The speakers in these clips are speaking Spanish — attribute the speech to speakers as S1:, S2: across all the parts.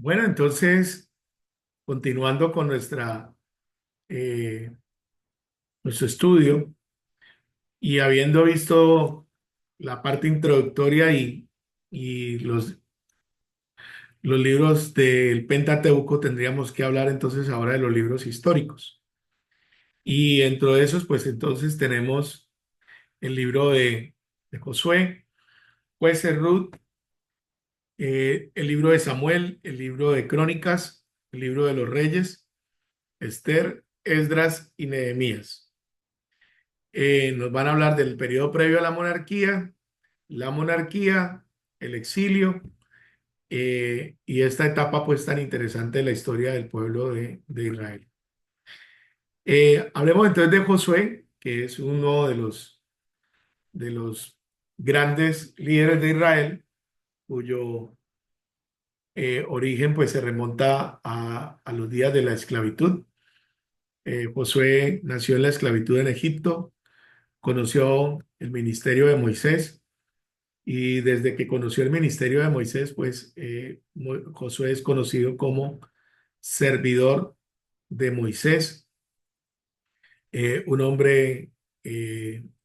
S1: Bueno, entonces, continuando con eh, nuestro estudio y habiendo visto la parte introductoria y los libros del Pentateuco, tendríamos que hablar entonces ahora de los libros históricos. Y dentro de esos, pues entonces tenemos el libro de Josué, Jueces, Ruth, el libro de Samuel, el libro de Crónicas, el libro de los Reyes, Esther, Esdras y Nehemías. Nos van a hablar del periodo previo a la monarquía, el exilio y esta etapa pues tan interesante de la historia del pueblo de Israel. Hablemos entonces de Josué, que es uno de los grandes líderes de Israel, cuyo origen pues se remonta a los días de la esclavitud. Josué nació en la esclavitud en Egipto, conoció el ministerio de Moisés. Y desde que conoció el ministerio de Moisés, pues Josué es conocido como servidor de Moisés, un hombre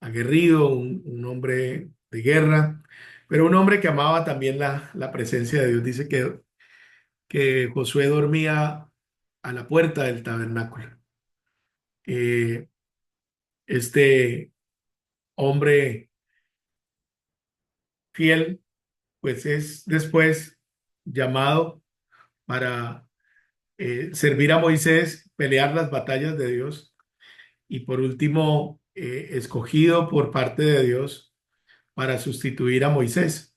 S1: aguerrido, un hombre de guerra, pero un hombre que amaba también la presencia de Dios. Dice que Josué dormía a la puerta del tabernáculo. Eh, este hombre fiel, pues es después llamado para servir a Moisés, pelear las batallas de Dios y por último, escogido por parte de Dios para sustituir a Moisés.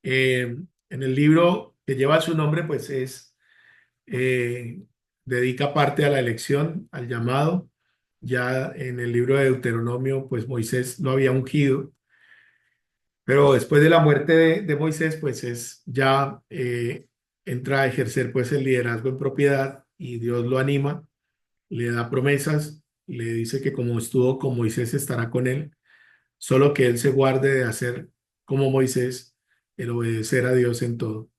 S1: En el libro que lleva su nombre, pues eh, dedica parte a la elección, al llamado. Ya en el libro de Deuteronomio, pues Moisés lo había ungido, pero después de la muerte de Moisés, pues ya entra a ejercer pues el liderazgo en propiedad y Dios lo anima, le da promesas, le dice que como estuvo con Moisés estará con él, solo que él se guarde de hacer como Moisés, el obedecer a Dios en todo.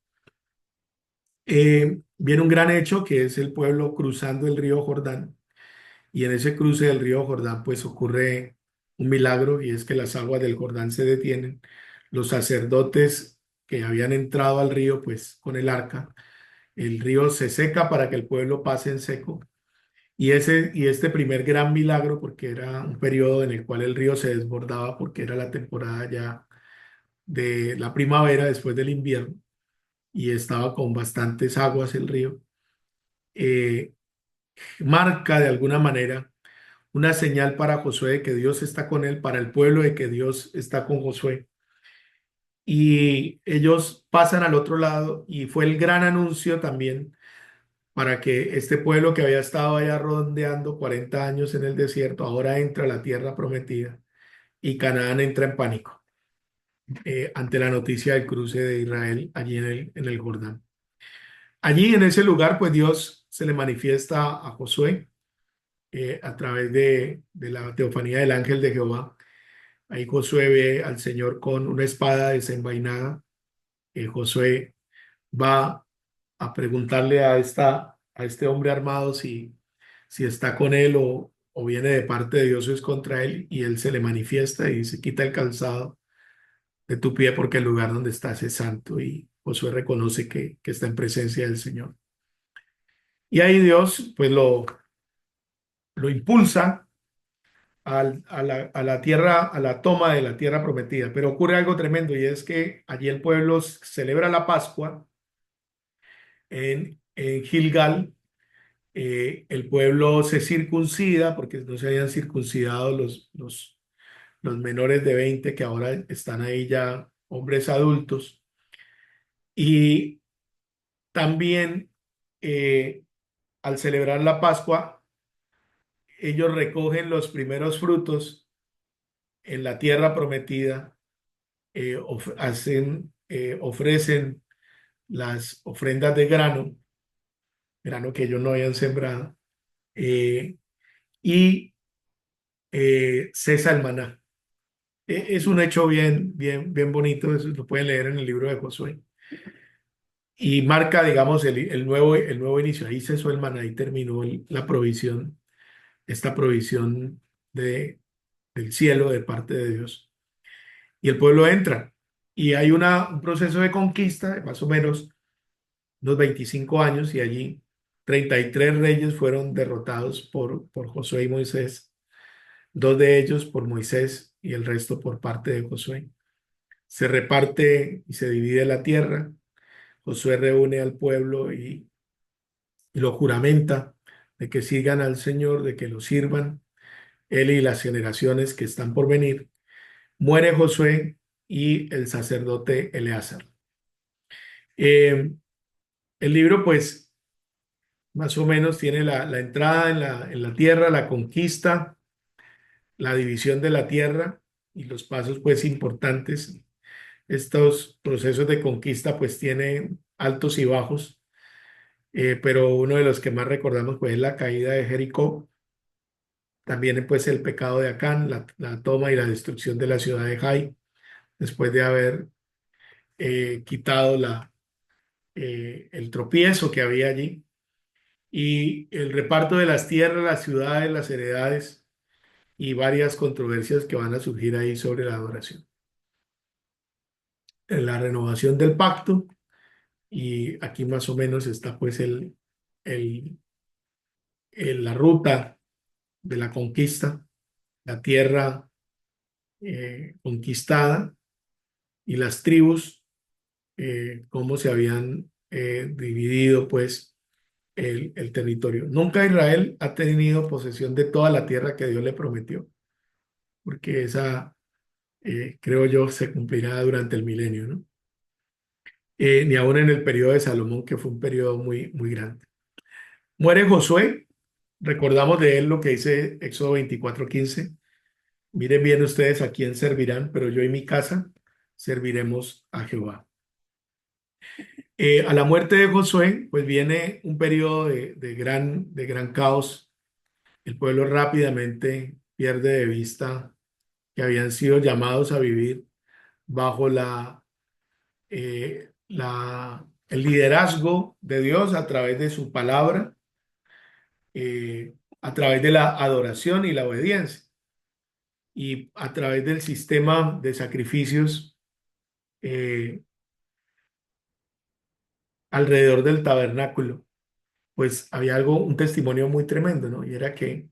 S1: Viene un gran hecho que es el pueblo cruzando el río Jordán y en ese cruce del río Jordán pues ocurre un milagro y es que las aguas del Jordán se detienen. Los sacerdotes que habían entrado al río pues con el arca, el río se seca para que el pueblo pase en seco. Y este primer gran milagro, porque era un periodo en el cual el río se desbordaba, porque era la temporada ya de la primavera después del invierno, y estaba con bastantes aguas el río, eh, marca de alguna manera una señal para Josué de que Dios está con él, para el pueblo de que Dios está con Josué. Y ellos pasan al otro lado y fue el gran anuncio también para que este pueblo que había estado allá rondeando 40 años en el desierto, ahora entra a la tierra prometida y Canaán entra en pánico ante la noticia del cruce de Israel allí en el Jordán. Allí en ese lugar, pues Dios se le manifiesta a Josué a través de la teofanía del ángel de Jehová. Ahí Josué ve al Señor con una espada desenvainada. Josué va a preguntarle a este hombre armado si está con él o viene de parte de Dios o es contra él, y él se le manifiesta y dice, quita el calzado de tu pie porque el lugar donde estás es santo, y Josué reconoce que está en presencia del Señor. Y ahí Dios pues lo impulsa a la tierra, a la toma de la tierra prometida. Pero ocurre algo tremendo y es que allí el pueblo celebra la Pascua en Gilgal. El pueblo se circuncida porque no se habían circuncidado los menores de 20 que ahora están ahí ya hombres adultos. Y también al celebrar la Pascua, ellos recogen los primeros frutos en la tierra prometida, ofrecen las ofrendas de grano que ellos no habían sembrado, eh, y cesa el maná. Es un hecho bien, bien, bien bonito, eso lo pueden leer en el libro de Josué. y marca, digamos, el nuevo inicio. Ahí cesó el maná, ahí terminó la provisión, esta provisión del cielo de parte de Dios. Y el pueblo entra. Y hay un proceso de conquista de más o menos unos 25 años y allí 33 reyes fueron derrotados por Josué y Moisés, dos de ellos por Moisés y el resto por parte de Josué. Se reparte y se divide la tierra. Josué reúne al pueblo y lo juramenta de que sigan al Señor, de que lo sirvan, él y las generaciones que están por venir. Muere Josué y el sacerdote Eleazar. Eh, el libro, pues, más o menos tiene la entrada en la tierra, la conquista, la división de la tierra y los pasos, pues, importantes. Estos procesos de conquista, pues, tienen altos y bajos, pero uno de los que más recordamos, pues, es la caída de Jericó. También, pues, el pecado de Acán, la toma y la destrucción de la ciudad de Jai, después de haber quitado el tropiezo que había allí, y el reparto de las tierras, las ciudades, las heredades y varias controversias que van a surgir ahí sobre la adoración. En la renovación del pacto, y aquí más o menos está pues el, la ruta de la conquista, la tierra conquistada y las tribus, cómo se habían dividido pues el territorio. Nunca Israel ha tenido posesión de toda la tierra que Dios le prometió, porque esa, creo yo, se cumplirá durante el milenio, ¿no? Ni aún en el periodo de Salomón, que fue un periodo muy, muy grande. Muere Josué, recordamos de él lo que dice Éxodo 24:15. Miren bien ustedes a quién servirán, pero yo y mi casa serviremos a Jehová. A la muerte de Josué, pues viene un periodo de gran caos. El pueblo rápidamente pierde de vista que habían sido llamados a vivir bajo el liderazgo de Dios a través de su palabra, a través de la adoración y la obediencia, y a través del sistema de sacrificios eh, alrededor del tabernáculo. Pues había un testimonio muy tremendo, ¿no? Y era que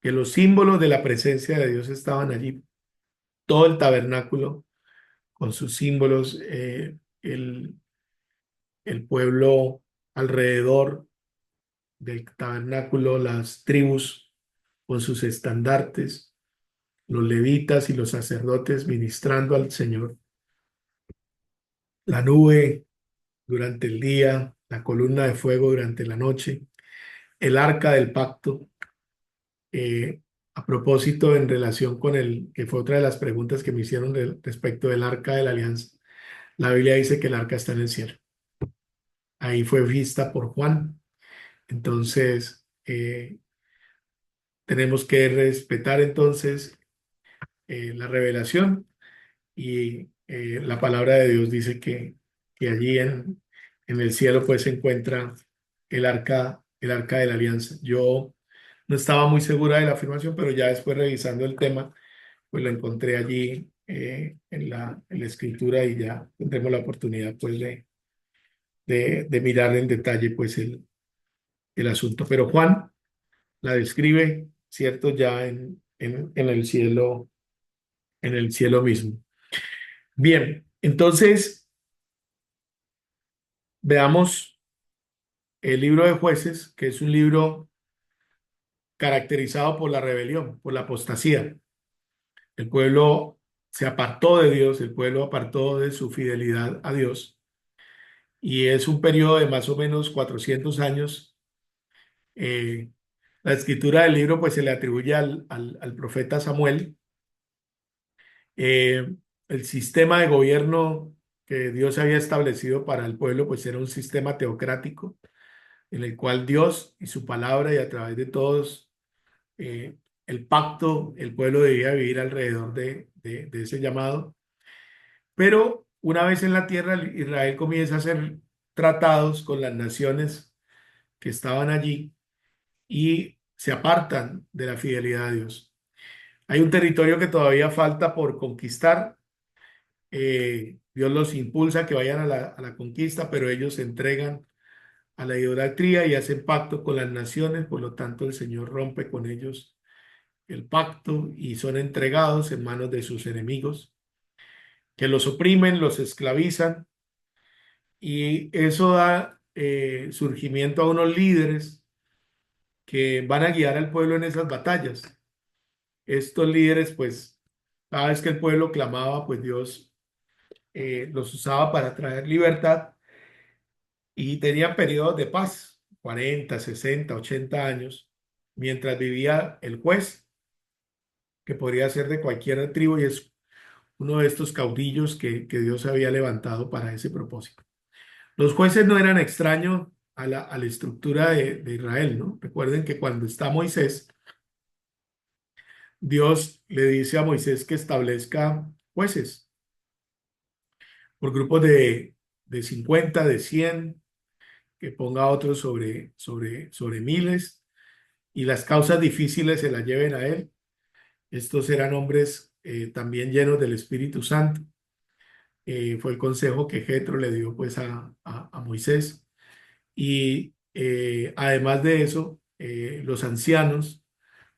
S1: los símbolos de la presencia de Dios estaban allí. Todo el tabernáculo con sus símbolos, el pueblo alrededor del tabernáculo, las tribus con sus estandartes, los levitas y los sacerdotes ministrando al Señor, la nube durante el día, la columna de fuego durante la noche, el arca del pacto. A propósito, en relación con que fue otra de las preguntas que me hicieron respecto del arca de la alianza, la Biblia dice que el arca está en el cielo. Ahí fue vista por Juan. Entonces, tenemos que respetar entonces la revelación, y la palabra de Dios dice que allí en el cielo pues se encuentra el arca de la alianza. Yo no estaba muy segura de la afirmación, pero ya después revisando el tema, pues lo encontré allí en la escritura, y ya tendremos la oportunidad pues de mirar en detalle pues el asunto. Pero Juan la describe, ¿cierto? Ya en el cielo mismo. Bien, entonces veamos el libro de Jueces, que es un libro caracterizado por la rebelión, por la apostasía. El pueblo se apartó de Dios, el pueblo apartó de su fidelidad a Dios, y es un periodo de más o menos 400 años. Eh, la escritura del libro pues se le atribuye al profeta Samuel. Eh, el sistema de gobierno que Dios había establecido para el pueblo pues era un sistema teocrático, en el cual Dios y su palabra, y a través de todos el pacto, el pueblo debía vivir alrededor de ese llamado. Pero una vez en la tierra, Israel comienza a ser tratados con las naciones que estaban allí y se apartan de la fidelidad a Dios. Hay un territorio que todavía falta por conquistar. Dios los impulsa a que vayan a la conquista, pero ellos se entregan a la idolatría y hacen pacto con las naciones, por lo tanto el Señor rompe con ellos el pacto y son entregados en manos de sus enemigos, que los oprimen, los esclavizan y eso da surgimiento a unos líderes que van a guiar al pueblo en esas batallas. Estos líderes, pues, cada vez que el pueblo clamaba, pues Dios los usaba para traer libertad y tenían periodos de paz, 40, 60, 80 años, mientras vivía el juez, que podría ser de cualquier tribu y es uno de estos caudillos que Dios había levantado para ese propósito. Los jueces no eran extraños a la estructura de Israel, ¿no? Recuerden que cuando está Moisés, Dios le dice a Moisés que establezca jueces por grupos de 50, de 100, que ponga otros sobre miles y las causas difíciles se las lleven a él. Estos eran hombres también llenos del Espíritu Santo. Fue el consejo que Jetro le dio pues a Moisés. Y además de eso, los ancianos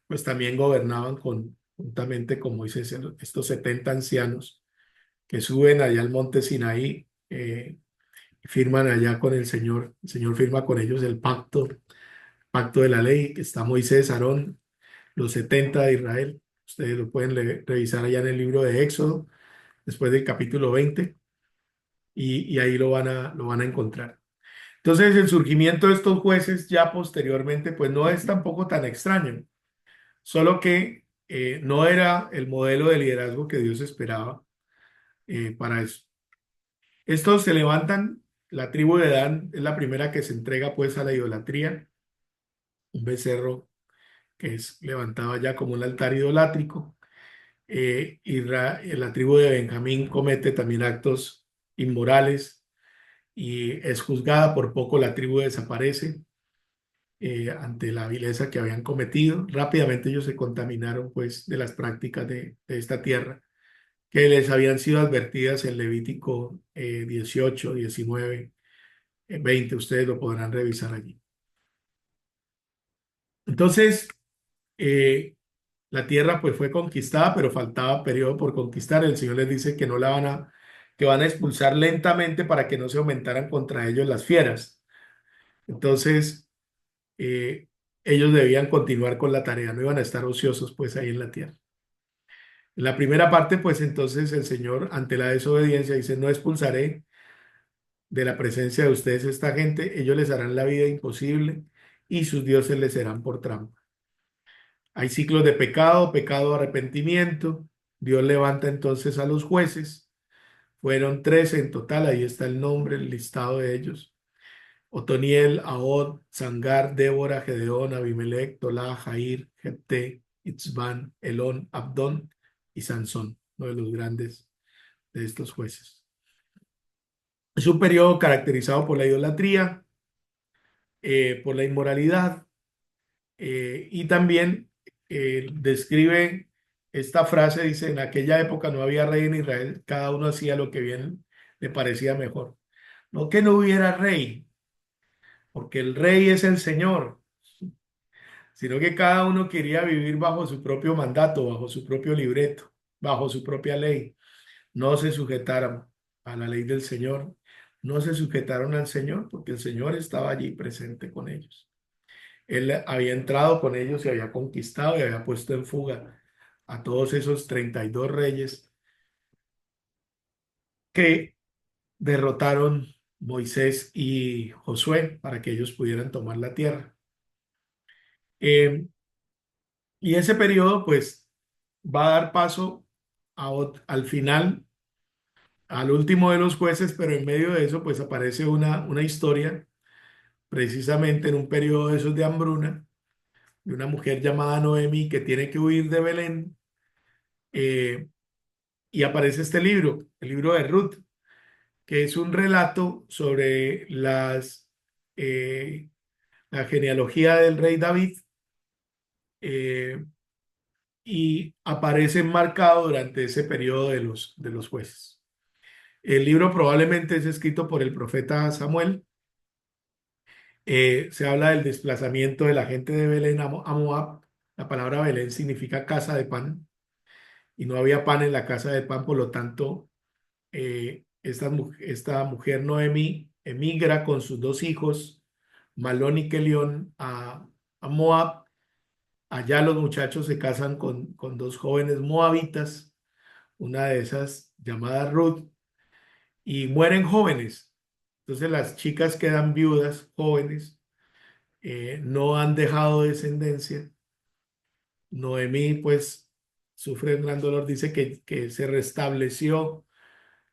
S1: pues también gobernaban juntamente con Moisés, estos 70 ancianos que suben allá al monte Sinaí, firman allá con el Señor firma con ellos el pacto de la ley, que está Moisés, Aarón, los 70 de Israel. Ustedes lo pueden revisar allá en el libro de Éxodo, después del capítulo 20, y ahí lo van a encontrar. Entonces, el surgimiento de estos jueces ya posteriormente, pues no es tampoco tan extraño, solo que no era el modelo de liderazgo que Dios esperaba para eso. Estos se levantan, la tribu de Dan es la primera que se entrega pues a la idolatría, un becerro que es levantado ya como un altar idolátrico. La tribu de Benjamín comete también actos inmorales y es juzgada, por poco la tribu desaparece ante la vileza que habían cometido. Rápidamente ellos se contaminaron pues de las prácticas de esta tierra que les habían sido advertidas en Levítico 18, 19, 20. Ustedes lo podrán revisar allí. Entonces, eh, la tierra pues fue conquistada, pero faltaba periodo por conquistar. El Señor les dice que no la que van a expulsar lentamente para que no se aumentaran contra ellos las fieras. Entonces, eh, ellos debían continuar con la tarea, no iban a estar ociosos pues ahí en la tierra. En la primera parte, pues entonces el Señor, ante la desobediencia, dice, no expulsaré de la presencia de ustedes esta gente, ellos les harán la vida imposible y sus dioses les serán por trampa. Hay ciclos de pecado, pecado, arrepentimiento. Dios levanta entonces a los jueces. Fueron 13 en total, ahí está el nombre, el listado de ellos. Otoniel, Ahod, Sangar, Débora, Gedeón, Abimelech, Tolá, Jair, Jepté, Itzbán, Elón, Abdón y Sansón, uno de los grandes de estos jueces. Es un periodo caracterizado por la idolatría, por la inmoralidad, y también describe esta frase, dice, en aquella época no había rey en Israel, cada uno hacía lo que bien le parecía mejor. No que no hubiera rey, porque el rey es el Señor, sino que cada uno quería vivir bajo su propio mandato, bajo su propio libreto, bajo su propia ley. No se sujetaron a la ley del Señor, no se sujetaron al Señor, porque el Señor estaba allí presente con ellos. Él había entrado con ellos y había conquistado y había puesto en fuga a todos esos 32 reyes que derrotaron Moisés y Josué para que ellos pudieran tomar la tierra. Eh, y ese periodo pues va a dar paso al final, al último de los jueces, pero en medio de eso pues aparece una historia precisamente en un periodo de esos de hambruna de una mujer llamada Noemi que tiene que huir de Belén. eh, y aparece este libro, el libro de Ruth. que es un relato sobre la genealogía del rey David, eh, y aparece enmarcado durante ese periodo de los jueces. El libro probablemente es escrito por el profeta Samuel. Se habla del desplazamiento de la gente de Belén a Moab. La palabra Belén significa casa de pan y no había pan en la casa de pan, por lo tanto, esta mujer Noemí emigra con sus dos hijos, Malón y Kelión, a Moab. Allá los muchachos se casan con dos jóvenes moabitas, una de esas llamada Ruth, y mueren jóvenes. Entonces las chicas quedan viudas, jóvenes, no han dejado descendencia. Noemí pues sufre un gran dolor, dice que se restableció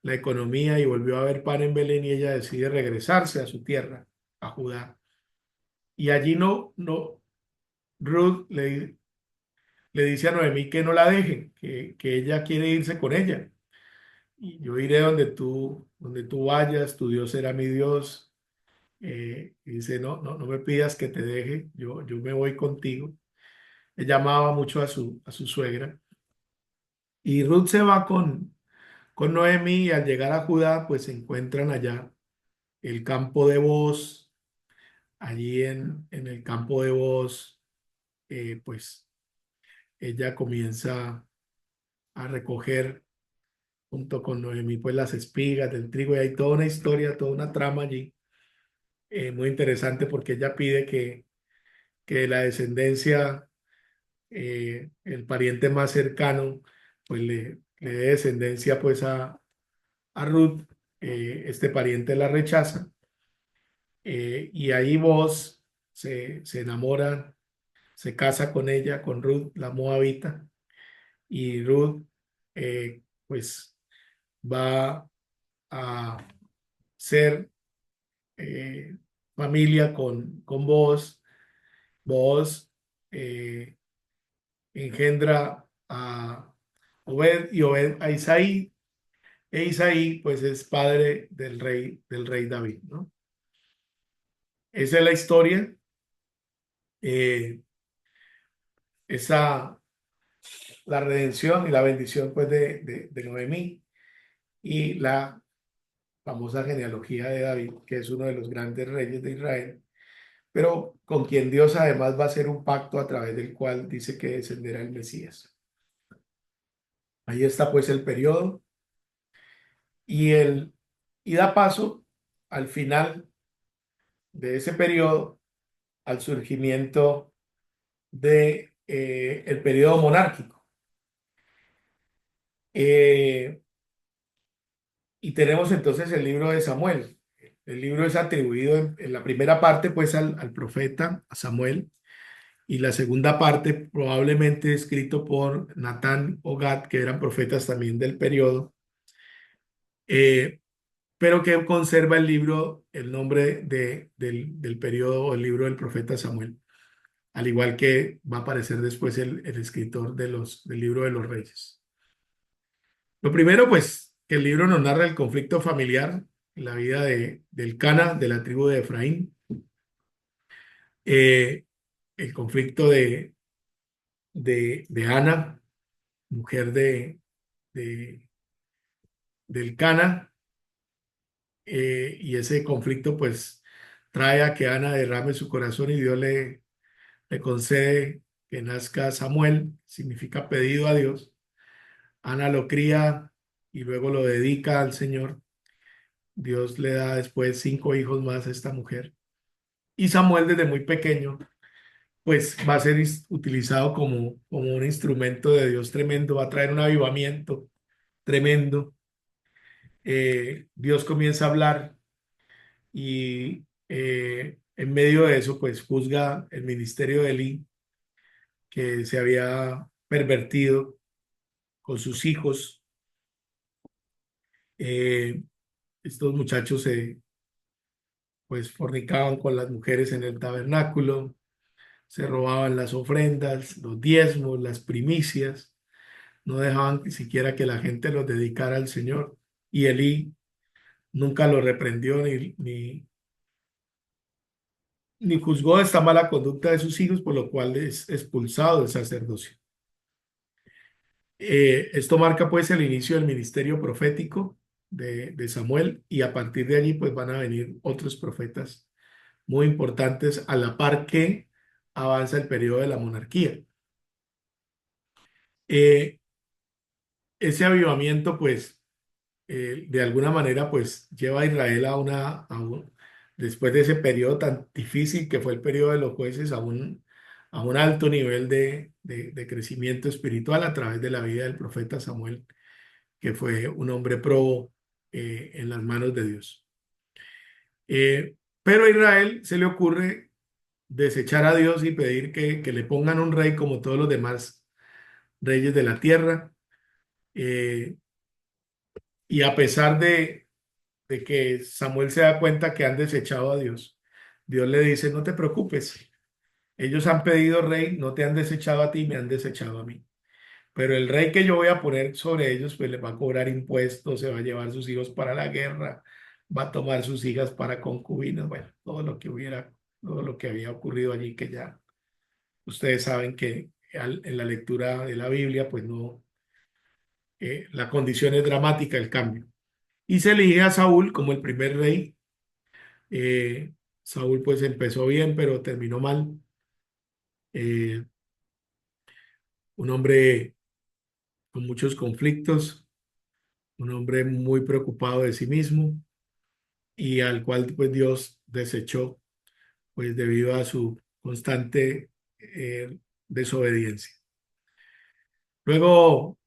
S1: la economía y volvió a haber pan en Belén y ella decide regresarse a su tierra, a Judá. Y allí Ruth le dice a Noemí que no la deje, que ella quiere irse con ella. Y yo iré donde tú vayas, tu Dios será mi Dios. Y dice, no me pidas que te deje, yo me voy contigo. Ella amaba mucho a su suegra. Y Ruth se va con Noemí y al llegar a Judá, pues se encuentran allá el campo de Booz. Allí en el campo de Booz, pues ella comienza a recoger junto con Noemí pues las espigas del trigo y hay toda una historia, toda una trama allí, muy interesante porque ella pide que la descendencia, el pariente más cercano, pues le dé descendencia pues a Ruth. Este pariente la rechaza, y ahí vos se enamora, se casa con ella, con Ruth, la moabita, y Ruth pues va a ser familia con vos. Vos eh, engendra a Obed y Obed a Isaí, e Isaí pues es padre del rey David, ¿no? Esa es la historia. eh, esa, la redención y la bendición pues de Noemí y la famosa genealogía de David, que es uno de los grandes reyes de Israel, pero con quien Dios además va a hacer un pacto a través del cual dice que descenderá el Mesías. Ahí está pues el periodo y, y da paso al final de ese periodo al surgimiento de el periodo monárquico. Eh, y tenemos entonces el libro de Samuel. El libro es atribuido en la primera parte pues al profeta, a Samuel, y la segunda parte probablemente escrito por Natán o Gad, que eran profetas también del periodo, eh, pero que conserva el libro, el nombre del periodo o el libro del profeta Samuel, al igual que va a aparecer después el escritor del libro de los reyes. Lo primero, pues, que el libro nos narra el conflicto familiar, la vida del Cana, de la tribu de Efraín, eh, el conflicto de Ana, mujer de- del Cana, y ese conflicto, pues, trae a que Ana derrame su corazón y Dios le concede que nazca Samuel, significa pedido a Dios. Ana lo cría y luego lo dedica al Señor. Dios le da después 5 hijos más a esta mujer. Y Samuel desde muy pequeño, pues va a ser utilizado como un instrumento de Dios tremendo, va a traer un avivamiento tremendo. Dios comienza a hablar y en medio de eso, pues juzga el ministerio de Elí, que se había pervertido con sus hijos. Eh, Estos muchachos pues fornicaban con las mujeres en el tabernáculo, se robaban las ofrendas, los diezmos, las primicias, no dejaban ni siquiera que la gente los dedicara al Señor. Y Elí nunca lo reprendió ni juzgó esta mala conducta de sus hijos, por lo cual es expulsado del sacerdocio. Esto marca pues el inicio del ministerio profético de Samuel, y a partir de allí pues van a venir otros profetas muy importantes a la par que avanza el periodo de la monarquía. Eh, ese avivamiento pues de alguna manera pues lleva a Israel después de ese periodo tan difícil que fue el periodo de los jueces, a un alto nivel de crecimiento espiritual a través de la vida del profeta Samuel, que fue un hombre probo en las manos de Dios. Pero a Israel se le ocurre desechar a Dios y pedir que le pongan un rey como todos los demás reyes de la tierra. eh, y a pesar de que Samuel se da cuenta que han desechado a Dios, Dios le dice, no te preocupes, ellos han pedido rey, no te han desechado a ti, me han desechado a mí. Pero el rey que yo voy a poner sobre ellos, pues les va a cobrar impuestos, se va a llevar sus hijos para la guerra, va a tomar sus hijas para concubinas, bueno, todo lo que había ocurrido allí, que ya ustedes saben que en la lectura de la Biblia, pues no, la condición es dramática, el cambio. Y se elige a Saúl como el primer rey. Eh, Saúl pues empezó bien, pero terminó mal. Eh, un hombre con muchos conflictos, un hombre muy preocupado de sí mismo y al cual pues Dios desechó pues debido a su constante desobediencia. Luego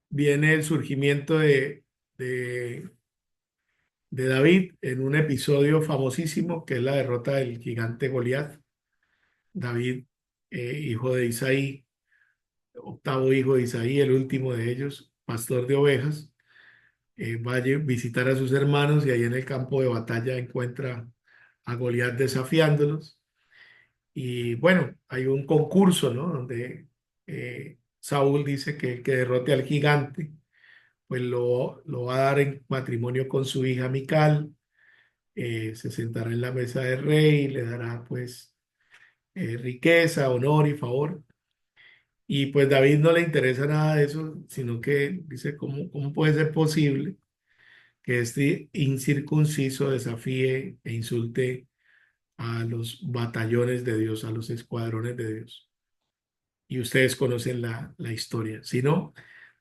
S1: viene el surgimiento de, de David en un episodio famosísimo que es la derrota del gigante Goliat. David, hijo de Isaí, octavo hijo de Isaí, el último de ellos, pastor de ovejas, va a visitar a sus hermanos y ahí en el campo de batalla encuentra a Goliat desafiándolos. Y bueno, hay un concurso, ¿no? Donde Saúl dice que el que derrote al gigante, pues lo va a dar en matrimonio con su hija Mical, se sentará en la mesa del rey, le dará pues riqueza, honor y favor. Y pues David no le interesa nada de eso, sino que dice, ¿cómo puede ser posible que este incircunciso desafíe e insulte a los batallones de Dios, a los escuadrones de Dios? Y ustedes conocen la historia. Si no,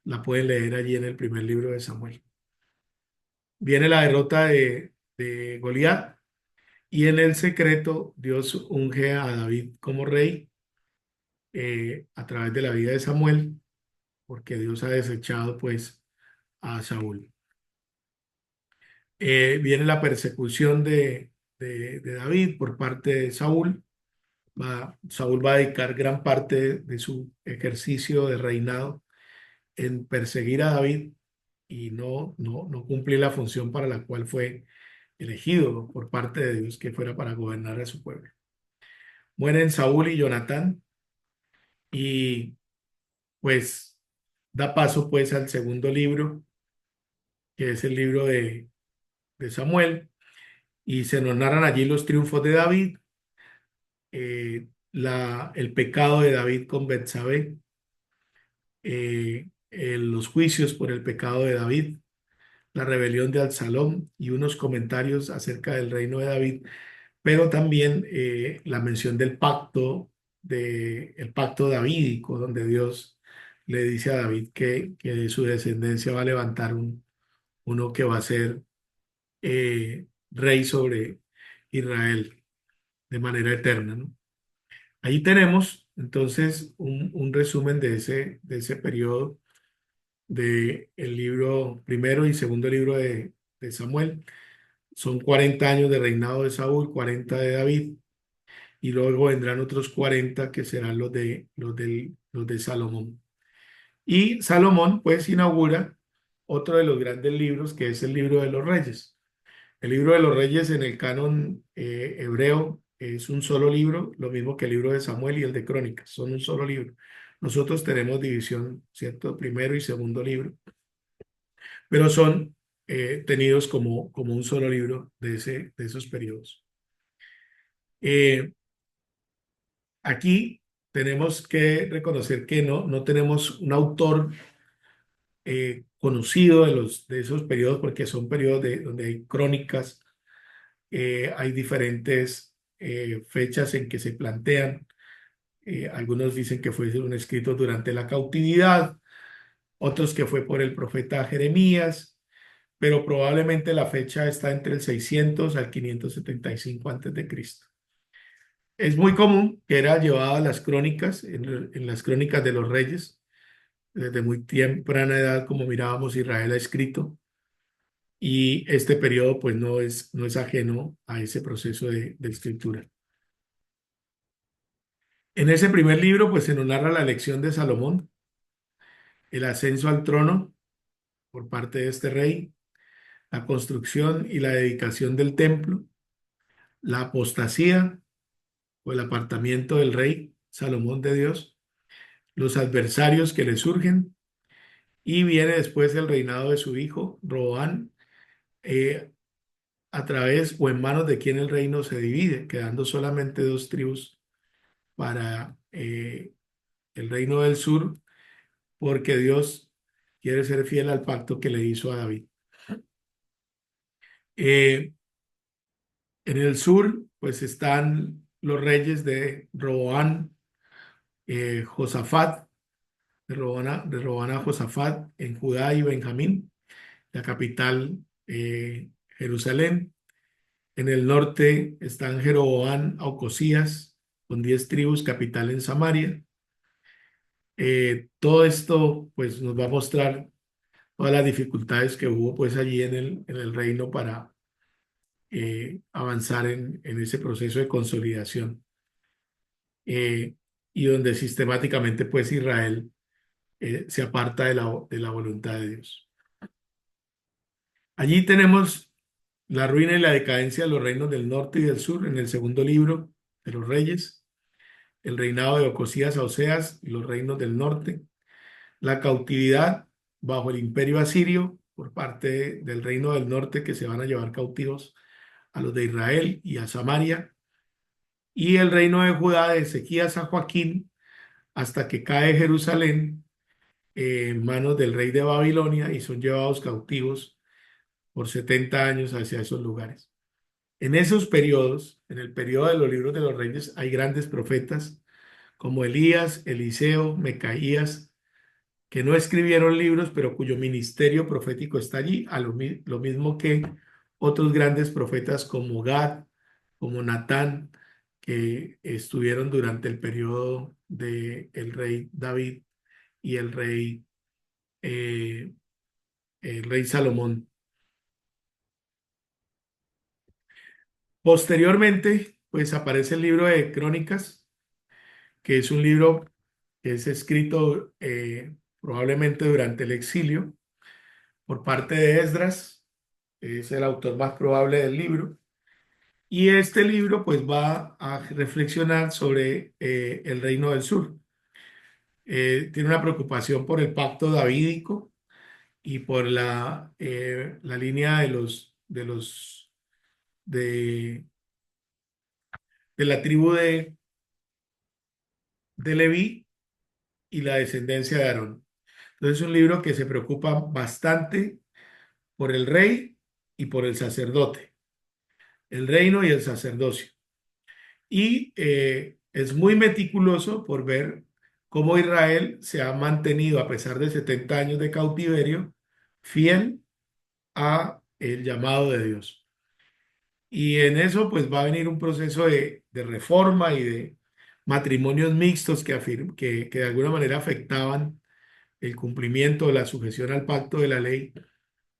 S1: la pueden leer allí en el primer libro de Samuel. Viene la derrota de Goliat y en el secreto Dios unge a David como rey a través de la vida de Samuel, porque Dios ha desechado pues a Saúl. Viene la persecución de David por parte de Saúl. Saúl va a dedicar gran parte de su ejercicio de reinado en perseguir a David y no cumplir la función para la cual fue elegido por parte de Dios, que fuera para gobernar a su pueblo. Mueren Saúl y Jonatán y pues da paso pues al segundo libro, que es el libro de Samuel, y se nos narran allí los triunfos de David, el pecado de David con Betsabé, los juicios por el pecado de David, la rebelión de Absalom y unos comentarios acerca del reino de David, pero también la mención del el pacto davídico, donde Dios le dice a David que de su descendencia va a levantar uno que va a ser rey sobre Israel de manera eterna, ¿no? Ahí tenemos entonces un resumen de ese periodo de el libro primero y segundo libro de Samuel. Son 40 años de reinado de Saúl, 40 de David, y luego vendrán otros 40 que serán los de Salomón. Y Salomón pues inaugura otro de los grandes libros que es el libro de los Reyes. El libro de los Reyes en el canon hebreo es un solo libro, lo mismo que el libro de Samuel y el de Crónicas, son un solo libro. Nosotros tenemos división, ¿cierto? Primero y segundo libro, pero son tenidos como un solo libro de esos periodos. Eh, Aquí tenemos que reconocer que no tenemos un autor conocido de esos periodos, porque son periodos donde hay crónicas, hay diferentes fechas en que se plantean. Algunos dicen que fue un escrito durante la cautividad, otros que fue por el profeta Jeremías, pero probablemente la fecha está entre el 600 al 575 antes de Cristo. Es muy común que era llevada a las crónicas, en las crónicas de los reyes, desde muy temprana edad, como mirábamos, Israel ha escrito, y este periodo pues no es ajeno a ese proceso de escritura. En ese primer libro pues se nos narra la elección de Salomón, el ascenso al trono por parte de este rey, la construcción y la dedicación del templo, la apostasía o el apartamiento del rey Salomón de Dios, los adversarios que le surgen, y viene después el reinado de su hijo Roboam, eh, a través o en manos de quien el reino se divide, quedando solamente dos tribus para el reino del sur, porque Dios quiere ser fiel al pacto que le hizo a David. Eh, en el sur, pues están los reyes de Roboam, Josafat, de Roboam a Josafat en Judá y Benjamín, la capital Jerusalén. En el norte están Jeroboam a Ocosías, con 10 tribus, capital en Samaria. Todo esto pues nos va a mostrar todas las dificultades que hubo pues allí en el reino para avanzar en ese proceso de consolidación, eh, y donde sistemáticamente pues Israel se aparta de la voluntad de Dios. Allí tenemos la ruina y la decadencia de los reinos del norte y del sur en el segundo libro de los reyes, el reinado de Ocosías a Oseas y los reinos del norte, la cautividad bajo el imperio asirio por parte del reino del norte, que se van a llevar cautivos a los de Israel y a Samaria, y el reino de Judá de Ezequías a Joaquín hasta que cae Jerusalén en manos del rey de Babilonia y son llevados cautivos por 70 años hacia esos lugares. En esos periodos, en el periodo de los libros de los reyes, hay grandes profetas como Elías, Eliseo, Mecaías, que no escribieron libros, pero cuyo ministerio profético está allí, lo mismo que otros grandes profetas como Gad, como Natán, que estuvieron durante el periodo del rey David y eh, el rey Salomón. Posteriormente, pues aparece el libro de Crónicas, que es un libro que es escrito probablemente durante el exilio por parte de Esdras, es el autor más probable del libro. Y este libro pues va a reflexionar sobre el reino del sur. Tiene una preocupación por el pacto davídico y por la línea de, de la tribu de Leví y la descendencia de Aarón. Entonces es un libro que se preocupa bastante por el rey y por el sacerdote, el reino y el sacerdocio. Y es muy meticuloso por ver cómo Israel se ha mantenido, a pesar de 70 años de cautiverio, fiel a el llamado de Dios. Y en eso pues va a venir un proceso de reforma y de matrimonios mixtos que de alguna manera afectaban el cumplimiento de la sujeción al pacto de la ley,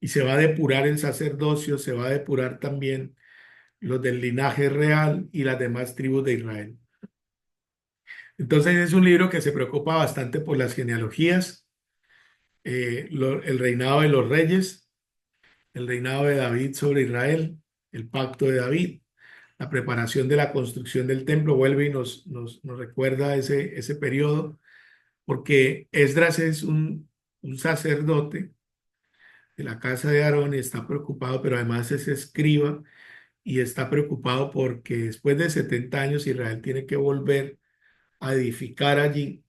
S1: y se va a depurar el sacerdocio, se va a depurar también los del linaje real y las demás tribus de Israel. Entonces es un libro que se preocupa bastante por las genealogías, el reinado de los reyes, el reinado de David sobre Israel, el pacto de David, la preparación de la construcción del templo. Vuelve y nos recuerda ese periodo, porque Esdras es un sacerdote de la casa de Aarón, y está preocupado, pero además es escriba y está preocupado porque después de 70 años Israel tiene que volver a edificar allí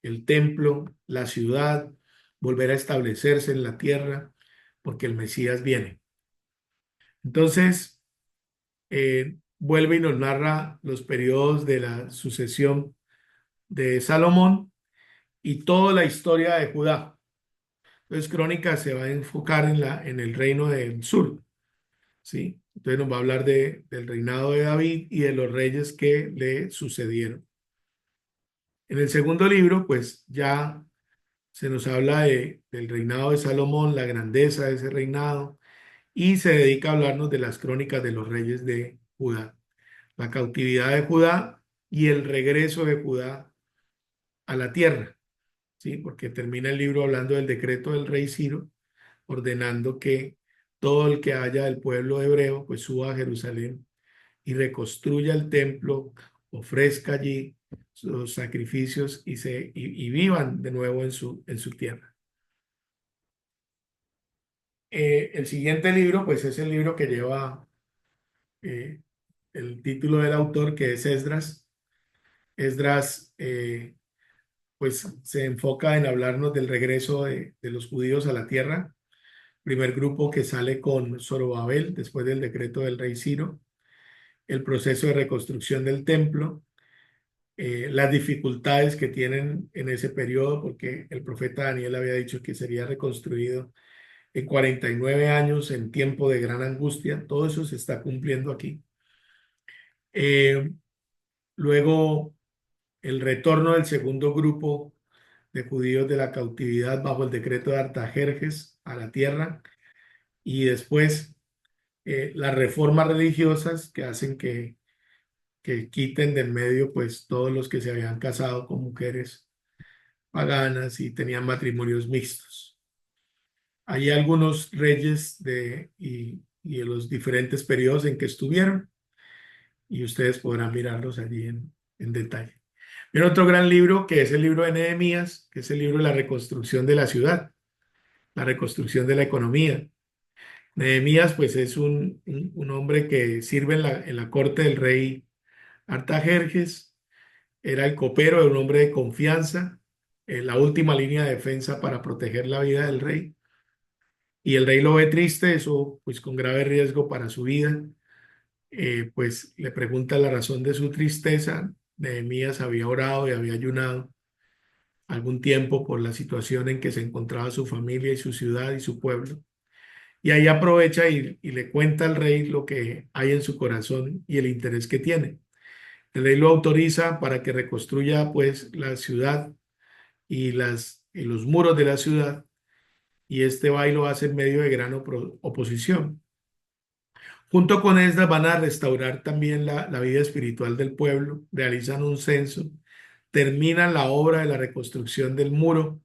S1: el templo, la ciudad, volver a establecerse en la tierra, porque el Mesías viene. Entonces, vuelve y nos narra los periodos de la sucesión de Salomón y toda la historia de Judá. Entonces, Crónica se va a enfocar en el reino del sur, ¿sí? Entonces nos va a hablar del reinado de David y de los reyes que le sucedieron. En el segundo libro, pues ya se nos habla del reinado de Salomón, la grandeza de ese reinado, y se dedica a hablarnos de las crónicas de los reyes de Judá, la cautividad de Judá y el regreso de Judá a la tierra, ¿sí? Porque termina el libro hablando del decreto del rey Ciro, ordenando que todo el que haya del pueblo hebreo, pues suba a Jerusalén y reconstruya el templo, ofrezca allí sus sacrificios y vivan de nuevo en su tierra. El siguiente libro, pues es el libro que lleva eh, el título del autor, que es Esdras. Esdras, pues se enfoca en hablarnos del regreso de los judíos a la tierra. Primer grupo que sale con Zorobabel después del decreto del rey Ciro, el proceso de reconstrucción del templo, las dificultades que tienen en ese periodo, porque el profeta Daniel había dicho que sería reconstruido en 49 años en tiempo de gran angustia. Todo eso se está cumpliendo aquí. Eh, Luego, el retorno del segundo grupo de judíos de la cautividad bajo el decreto de Artajerjes a la tierra, y después las reformas religiosas que hacen que quiten del medio pues todos los que se habían casado con mujeres paganas y tenían matrimonios mixtos. Hay algunos reyes y de los diferentes periodos en que estuvieron, y ustedes podrán mirarlos allí en detalle. Viene otro gran libro que es el libro de Nehemías, que es el libro de la reconstrucción de la ciudad, la reconstrucción de la economía. Nehemías pues es un hombre que sirve en la corte del rey Artajerjes, era el copero, era un hombre de confianza, en la última línea de defensa para proteger la vida del rey. Y el rey lo ve triste, eso pues con grave riesgo para su vida. Pues le pregunta la razón de su tristeza. Nehemías había orado y había ayunado algún tiempo por la situación en que se encontraba su familia y su ciudad y su pueblo. Y ahí aprovecha y le cuenta al rey lo que hay en su corazón y el interés que tiene. El rey lo autoriza para que reconstruya pues la ciudad y los muros de la ciudad, y este va y lo hace en medio de gran oposición. Junto con estas van a restaurar también la vida espiritual del pueblo, realizan un censo, terminan la obra de la reconstrucción del muro,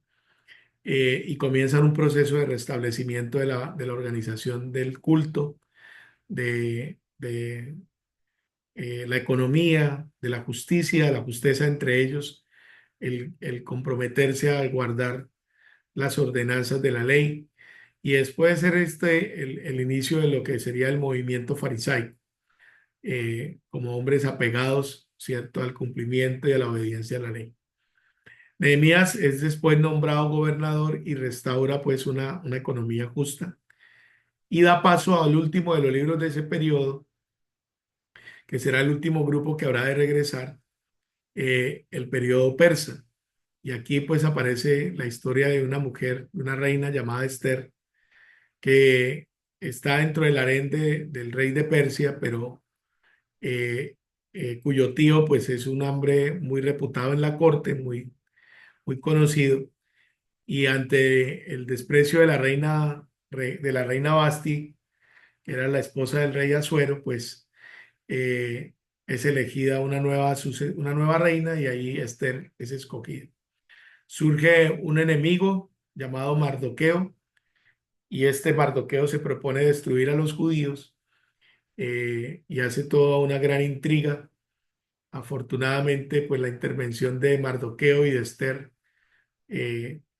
S1: y comienzan un proceso de restablecimiento de la organización del culto, de la economía, de la justicia, de la justeza entre ellos, el comprometerse a guardar las ordenanzas de la ley. Y después ser el inicio de lo que sería el movimiento farisaico, como hombres apegados, ¿cierto?, al cumplimiento y a la obediencia a la ley. Nehemías es después nombrado gobernador y restaura pues una economía justa y da paso al último de los libros de ese periodo, que será el último grupo que habrá de regresar, el periodo persa. Y aquí pues aparece la historia de una mujer, de una reina llamada Esther, que está dentro del harén del rey de Persia, pero cuyo tío pues es un hombre muy reputado en la corte, muy conocido, y ante el desprecio de la reina Basti, que era la esposa del rey Asuero, pues eh, es elegida una nueva reina, y ahí Esther es escogida. Surge un enemigo llamado Mardoqueo, y este Mardoqueo se propone destruir a los judíos, y hace toda una gran intriga. Afortunadamente, pues la intervención de Mardoqueo y de Esther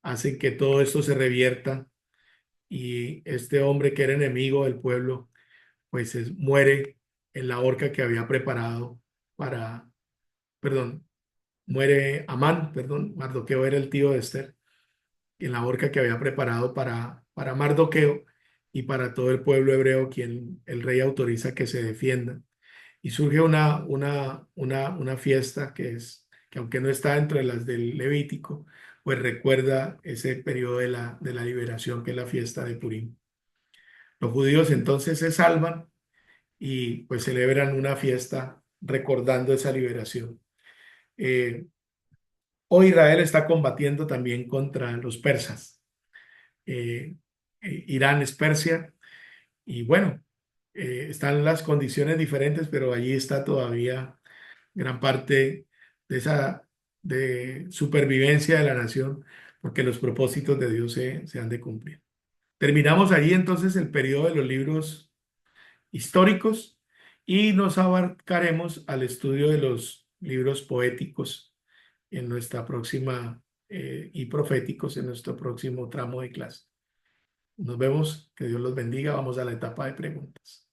S1: hacen que todo esto se revierta, y este hombre que era enemigo del pueblo, pues muere en la horca que había preparado para, perdón, muere Amán, perdón, Mardoqueo era el tío de Esther, en la horca que había preparado para Mardoqueo y para todo el pueblo hebreo, quien el rey autoriza que se defienda. Y surge una fiesta que aunque no está entre las del Levítico, pues recuerda ese periodo de la liberación, que es la fiesta de Purim. Los judíos entonces se salvan y pues celebran una fiesta recordando esa liberación. Eh, Hoy Israel está combatiendo también contra los persas. Eh, Irán es Persia y bueno, están las condiciones diferentes, pero allí está todavía gran parte de esa de supervivencia de la nación, porque los propósitos de Dios se han de cumplir. Terminamos allí entonces el periodo de los libros históricos y nos abarcaremos al estudio de los libros poéticos en nuestra próxima y proféticos en nuestro próximo tramo de clase. Nos vemos, que Dios los bendiga. Vamos a la etapa de preguntas.